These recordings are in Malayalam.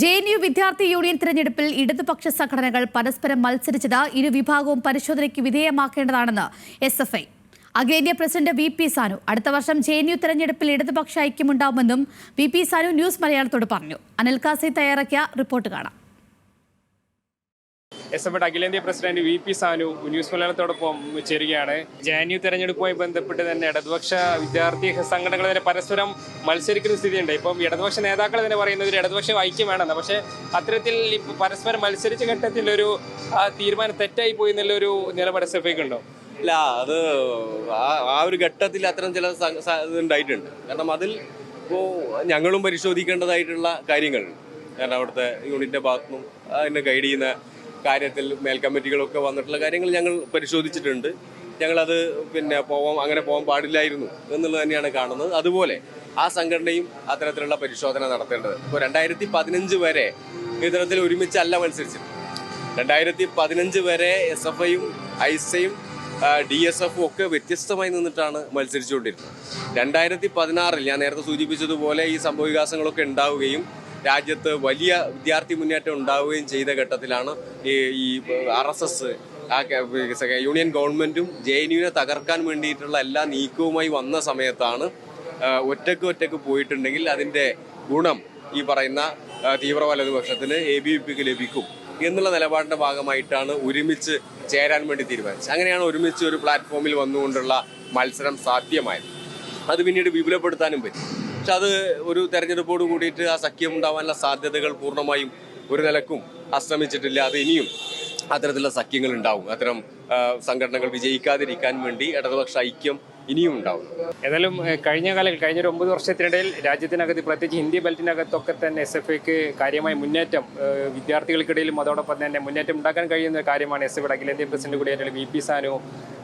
ജെഎൻയു വിദ്യാർത്ഥി യൂണിയൻ തിരഞ്ഞെടുപ്പിൽ ഇടതുപക്ഷ സംഘടനകൾ പരസ്പരം മത്സരിച്ചത് ഇരു വിഭാഗവും പരിശോധനയ്ക്ക് വിധേയമാക്കേണ്ടതാണെന്ന് എസ്എഫ്ഐ. അഖിലേന്ത്യാ പ്രസിഡന്റ് വി.പി. സാനു അടുത്ത വർഷം ജെഎൻയു തിരഞ്ഞെടുപ്പിൽ ഇടതുപക്ഷ ഐക്യമുണ്ടാവുമെന്നും വി.പി. സാനു ന്യൂസ് മലയാളത്തോട് പറഞ്ഞു. അനിൽ കാസി തയ്യാറാക്കിയ റിപ്പോർട്ട് കാണാം. എസ്എഫ്ഐ അഖിലേന്ത്യാ പ്രസിഡന്റ് വി.പി. സാനു ന്യൂസ് മലയാളത്തോടൊപ്പം ചേരുകയാണ്. ജെഎൻയു തെരഞ്ഞെടുപ്പുമായി ബന്ധപ്പെട്ട് തന്നെ ഇടതുപക്ഷ വിദ്യാർത്ഥി സംഘടനകൾ തന്നെ പരസ്പരം മത്സരിക്കുന്ന സ്ഥിതിയുണ്ട്. ഇപ്പം ഇടതുപക്ഷ നേതാക്കൾ തന്നെ പറയുന്നത് ഇടതുപക്ഷ ഐക്യം വേണമെന്ന്. പക്ഷേ അത്തരത്തിൽ പരസ്പരം മത്സരിച്ച ഘട്ടത്തിൽ ഒരു തീരുമാനം തെറ്റായി പോയി എന്നുള്ളൊരു നിലപാട് എസ്എഫ്ഐക്ക് ഉണ്ടോ? ഇല്ല, അത് ആ ഒരു ഘട്ടത്തിൽ അത്തരം ചില ഉണ്ടായിട്ടുണ്ട്. കാരണം അതിൽ ഇപ്പോൾ ഞങ്ങളും പരിശോധിക്കേണ്ടതായിട്ടുള്ള കാര്യങ്ങൾ, കാരണം അവിടുത്തെ യൂണിറ്റിൻ്റെ ഭാഗത്തുനിന്നും അതിനെ ഗൈഡ് ചെയ്യുന്ന കാര്യത്തിൽ മേൽ കമ്മിറ്റികളൊക്കെ വന്നിട്ടുള്ള കാര്യങ്ങൾ ഞങ്ങൾ പരിശോധിച്ചിട്ടുണ്ട്. ഞങ്ങളത് അങ്ങനെ പോകാൻ പാടില്ലായിരുന്നു എന്നുള്ളത് തന്നെയാണ് കാണുന്നത്. അതുപോലെ ആ സംഘടനയും അത്തരത്തിലുള്ള പരിശോധന നടത്തേണ്ടത്. ഇപ്പോൾ 2015 വരെ ഇത്തരത്തിൽ ഒരുമിച്ചല്ല മത്സരിച്ചത്. 2015 വരെ എസ്എഫ്ഐയും ഐസയും DSF ഒക്കെ വ്യത്യസ്തമായി നിന്നിട്ടാണ് മത്സരിച്ചുകൊണ്ടിരുന്നത്. 2016 ഞാൻ നേരത്തെ സൂചിപ്പിച്ചതുപോലെ ഈ സംഭവവികാസങ്ങളൊക്കെ ഉണ്ടാവുകയും രാജ്യത്ത് വലിയ വിദ്യാർത്ഥി മുന്നേറ്റം ഉണ്ടാവുകയും ചെയ്ത ഘട്ടത്തിലാണ് ഈ RSS യൂണിയൻ ഗവൺമെൻറ്റും ജെഎൻയുവിനെ തകർക്കാൻ വേണ്ടിയിട്ടുള്ള എല്ലാ നീക്കവുമായി വന്ന സമയത്താണ് ഒറ്റക്ക് പോയിട്ടുണ്ടെങ്കിൽ അതിൻ്റെ ഗുണം ഈ പറയുന്ന തീവ്ര വലതുപക്ഷത്തിന് ABVPക്ക് ലഭിക്കും എന്നുള്ള നിലപാടിൻ്റെ ഭാഗമായിട്ടാണ് ഒരുമിച്ച് ചേരാൻ വേണ്ടി തീരുമാനിച്ചത്. അങ്ങനെയാണ് ഒരുമിച്ച് ഒരു പ്ലാറ്റ്ഫോമിൽ വന്നുകൊണ്ടുള്ള മത്സരം സാധ്യമായത്. അത് പിന്നീട് വിപുലപ്പെടുത്താനും പറ്റും. പക്ഷെ അത് ഒരു തെരഞ്ഞെടുപ്പോട് കൂടിയിട്ട് ആ സഖ്യം ഉണ്ടാവാനുള്ള സാധ്യതകൾ പൂർണ്ണമായും ഒരു നിലക്കും അസ്തമിച്ചിട്ടില്ല. അത് ഇനിയും അത്തരത്തിലുള്ള സഖ്യങ്ങൾ ഉണ്ടാവും. അത്തരം സംഘടനകൾ വിജയിക്കാതിരിക്കാൻ വേണ്ടി ഇടതുപക്ഷ ഐക്യം ഇനിയും ഉണ്ടാവും. ഏതായാലും കഴിഞ്ഞൊരു 9 വർഷത്തിനിടയിൽ രാജ്യത്തിനകത്ത് പ്രത്യേകിച്ച് ഹിന്ദി ബെൽറ്റിനകത്തൊക്കെ തന്നെ എസ്എഫ്ഐക്ക് കാര്യമായ മുന്നേറ്റം, വിദ്യാർത്ഥികൾക്കിടയിലും അതോടൊപ്പം തന്നെ മുന്നേറ്റം ഉണ്ടാക്കാൻ കഴിയുന്ന കാര്യമാണ് എസ്എഫ്ഐയുടെ അഖിലേന്ത്യാ പ്രസിഡന്റ് കൂടിയായിട്ടുള്ള വി.പി. സാനു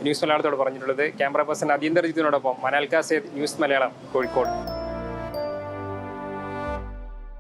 ന്യൂസ് മലയാളത്തോട് പറഞ്ഞിട്ടുള്ളത്. ക്യാമറ പേഴ്സൺ അതീന്ദർ ജിത്തിനോടൊപ്പം മനാൽ കാസേദ്, ന്യൂസ് മലയാളം, കോഴിക്കോട്.